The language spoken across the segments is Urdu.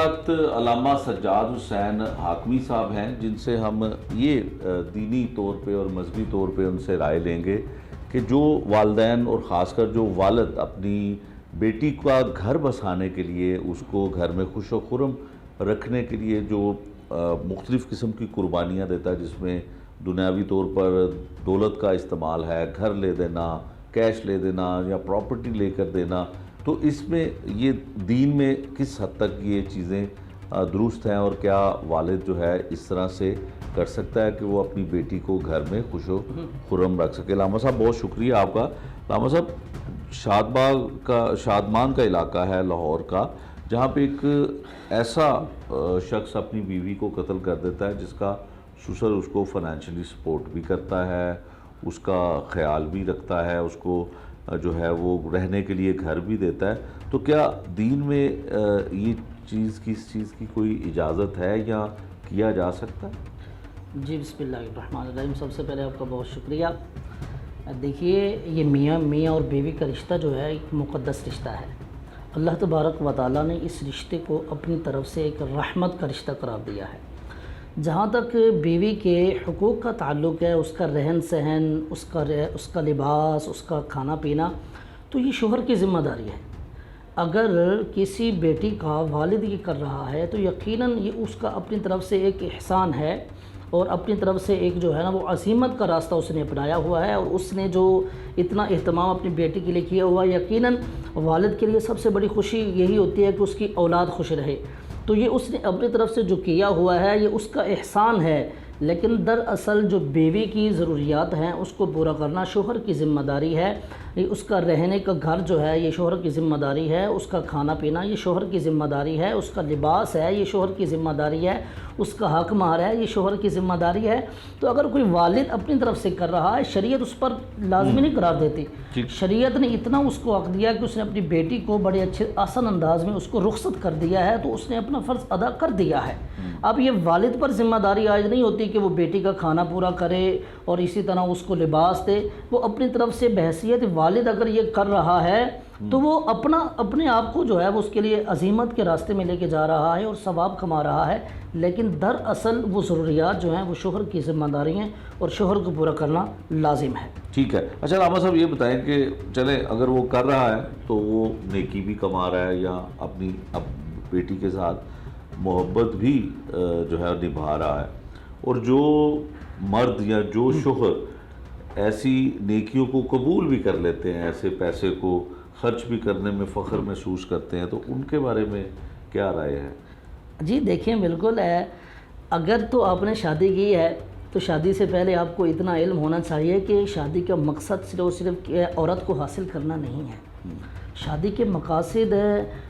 ساتھ علامہ سجاد حسین حاکمی صاحب ہیں، جن سے ہم یہ دینی طور پہ اور مذہبی طور پہ ان سے رائے لیں گے کہ جو والدین اور خاص کر جو والد اپنی بیٹی کا گھر بسانے کے لیے، اس کو گھر میں خوش و خرم رکھنے کے لیے جو مختلف قسم کی قربانیاں دیتا ہے، جس میں دنیاوی طور پر دولت کا استعمال ہے، گھر لے دینا، کیش لے دینا یا پراپرٹی لے کر دینا، تو اس میں یہ دین میں کس حد تک یہ چیزیں درست ہیں اور کیا والد جو ہے اس طرح سے کر سکتا ہے کہ وہ اپنی بیٹی کو گھر میں خوش و خرم رکھ سکے؟ علامہ صاحب بہت شکریہ آپ کا۔ علامہ صاحب شادمان کا علاقہ ہے لاہور کا، جہاں پہ ایک ایسا شخص اپنی بیوی کو قتل کر دیتا ہے جس کا سسر اس کو فائنینشلی سپورٹ بھی کرتا ہے، اس کا خیال بھی رکھتا ہے، اس کو جو ہے وہ رہنے کے لیے گھر بھی دیتا ہے، تو کیا دین میں یہ چیز کس چیز کی کوئی اجازت ہے یا کیا جا سکتا ہے؟ جی بسم اللہ الرحمن الرحیم۔ سب سے پہلے آپ کا بہت شکریہ۔ دیکھیے، یہ میاں اور بیوی کا رشتہ جو ہے ایک مقدس رشتہ ہے۔ اللہ تبارک و تعالیٰ نے اس رشتے کو اپنی طرف سے ایک رحمت کا رشتہ قرار دیا ہے۔ جہاں تک بیوی کے حقوق کا تعلق ہے، اس کا رہن سہن، اس کا لباس، اس کا کھانا پینا، تو یہ شوہر کی ذمہ داری ہے۔ اگر کسی بیٹی کا والد یہ کر رہا ہے تو یقیناً یہ اس کا اپنی طرف سے ایک احسان ہے اور اپنی طرف سے ایک جو ہے نا وہ عزیمت کا راستہ اس نے اپنایا ہوا ہے، اور اس نے جو اتنا اہتمام اپنی بیٹی کے لیے کیا ہوا ہے، یقیناً والد کے لیے سب سے بڑی خوشی یہی ہوتی ہے کہ اس کی اولاد خوش رہے۔ تو یہ اس نے اپنی طرف سے جو کیا ہوا ہے یہ اس کا احسان ہے، لیکن دراصل جو بیوی کی ضروریات ہیں اس کو پورا کرنا شوہر کی ذمہ داری ہے۔ اس کا رہنے کا گھر جو ہے یہ شوہر کی ذمہ داری ہے، اس کا کھانا پینا یہ شوہر کی ذمہ داری ہے، اس کا لباس ہے یہ شوہر کی ذمہ داری ہے، اس کا حق مہر ہے یہ شوہر کی ذمہ داری ہے۔ تو اگر کوئی والد اپنی طرف سے کر رہا ہے، شریعت اس پر لازمی نہیں قرار دیتی۔ شریعت نے اتنا اس کو حق دیا کہ اس نے اپنی بیٹی کو بڑے اچھے آسان انداز میں اس کو رخصت کر دیا ہے، تو اس نے اپنا فرض ادا کر دیا ہے۔ اب یہ والد پر ذمہ داری عائد نہیں ہوتی کہ وہ بیٹی کا کھانا پورا کرے اور اسی طرح اس کو لباس دے۔ وہ اپنی طرف سے بحیثیت والد اگر یہ کر رہا ہے تو وہ اپنے آپ کو جو ہے وہ اس کے لیے عزیمت کے راستے میں لے کے جا رہا ہے اور ثواب کما رہا ہے، لیکن دراصل وہ ضروریات جو ہیں وہ شوہر کی ذمہ داری ہیں اور شوہر کو پورا کرنا لازم ہے۔ ٹھیک ہے۔ اچھا علامہ صاحب یہ بتائیں کہ چلیں اگر وہ کر رہا ہے تو وہ نیکی بھی کما رہا ہے یا اپنی بیٹی کے ساتھ محبت بھی جو ہے نبھا رہا ہے، اور جو مرد یا جو شوہر ایسی نیکیوں کو قبول بھی کر لیتے ہیں، ایسے پیسے کو خرچ بھی کرنے میں فخر محسوس کرتے ہیں، تو ان کے بارے میں کیا رائے ہے؟ جی دیکھیں، بالکل ہے، اگر تو آپ نے شادی کی ہے تو شادی سے پہلے آپ کو اتنا علم ہونا چاہیے کہ شادی کا مقصد صرف عورت کو حاصل کرنا نہیں ہے۔ شادی کے مقاصد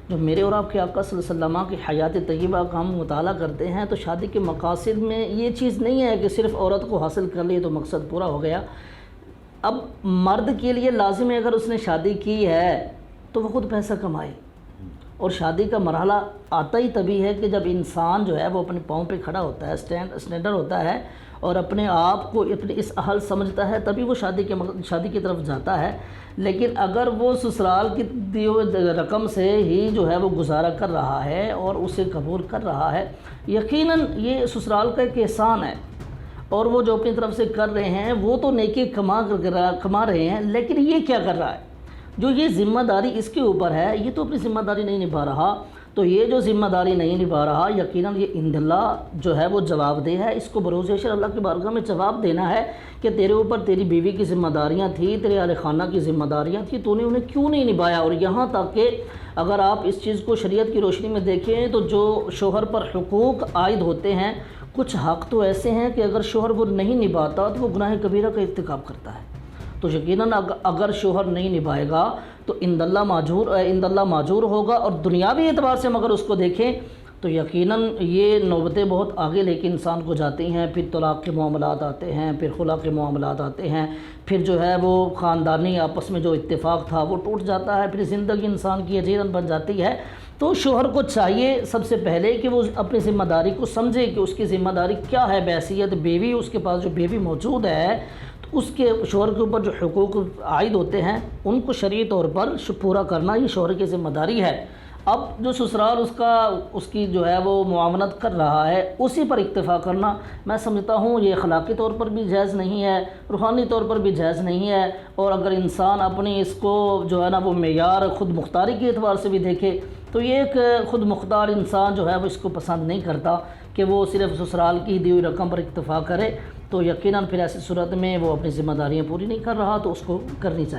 جو میرے اور آپ کے آقا صلی اللہ علیہ وسلم کی حیات طیبہ کا ہم مطالعہ کرتے ہیں، تو شادی کے مقاصد میں یہ چیز نہیں ہے کہ صرف عورت کو حاصل کر لی تو مقصد پورا ہو گیا۔ اب مرد کے لیے لازم ہے اگر اس نے شادی کی ہے تو وہ خود پیسہ کمائے، اور شادی کا مرحلہ آتا ہی تبھی ہے کہ جب انسان جو ہے وہ اپنے پاؤں پہ کھڑا ہوتا ہے، اسٹینڈر ہوتا ہے اور اپنے آپ کو اپنے اس اہل سمجھتا ہے، تبھی وہ شادی کی طرف جاتا ہے۔ لیکن اگر وہ سسرال کی دی ہوئی رقم سے ہی جو ہے وہ گزارا کر رہا ہے اور اسے قبول کر رہا ہے، یقیناً یہ سسرال کا ایک احسان ہے، اور وہ جو اپنی طرف سے کر رہے ہیں وہ تو نیکی کما رہے ہیں، لیکن یہ کیا کر رہا ہے؟ جو یہ ذمہ داری اس کے اوپر ہے، یہ تو اپنی ذمہ داری نہیں نبھا رہا۔ تو یہ جو ذمہ داری نہیں نبھا رہا، یقیناً یہ عند اللہ جو ہے وہ جواب دہ ہے۔ اس کو بروز حشر اللہ کی بارگاہ میں جواب دینا ہے کہ تیرے اوپر تیری بیوی کی ذمہ داریاں تھیں، تیرے اہل خانہ کی ذمہ داریاں تھیں، تو نے انہیں کیوں نہیں نبھایا؟ اور یہاں تک کہ اگر آپ اس چیز کو شریعت کی روشنی میں دیکھیں تو جو شوہر پر حقوق عائد ہوتے ہیں، کچھ حق تو ایسے ہیں کہ اگر شوہر وہ نہیں نبھاتا تو وہ گناہ کبیرہ کا ارتکاب کرتا ہے۔ تو یقیناً اگر شوہر نہیں نبھائے گا تو عند اللہ معجور ہوگا، اور دنیاوی اعتبار سے مگر اس کو دیکھیں تو یقیناً یہ نوبتیں بہت آگے لے کے انسان کو جاتی ہیں۔ پھر طلاق کے معاملات آتے ہیں، پھر خلا کے معاملات آتے ہیں، پھر جو ہے وہ خاندانی آپس میں جو اتفاق تھا وہ ٹوٹ جاتا ہے، پھر زندگی انسان کی اجیرن بن جاتی ہے۔ تو شوہر کو چاہیے سب سے پہلے کہ وہ اپنی ذمہ داری کو سمجھے کہ اس کی ذمہ داری کیا ہے بحیثیت بیوی، اس کے پاس جو بیوی موجود ہے تو اس کے شوہر کے اوپر جو حقوق عائد ہوتے ہیں ان کو شرعی طور پر پورا کرنا یہ شوہر کی ذمہ داری ہے۔ اب جو سسرال اس کی جو ہے وہ معاونت کر رہا ہے اسی پر اکتفا کرنا میں سمجھتا ہوں یہ اخلاقی طور پر بھی جائز نہیں ہے، روحانی طور پر بھی جائز نہیں ہے، اور اگر انسان اپنی اس کو جو ہے نا وہ معیار خود مختاری کے اعتبار سے بھی دیکھے تو یہ ایک خود مختار انسان جو ہے وہ اس کو پسند نہیں کرتا کہ وہ صرف سسرال کی دی ہوئی رقم پر اکتفا کرے، تو یقیناً پھر ایسی صورت میں وہ اپنی ذمہ داریاں پوری نہیں کر رہا، تو اس کو کرنی چاہیے۔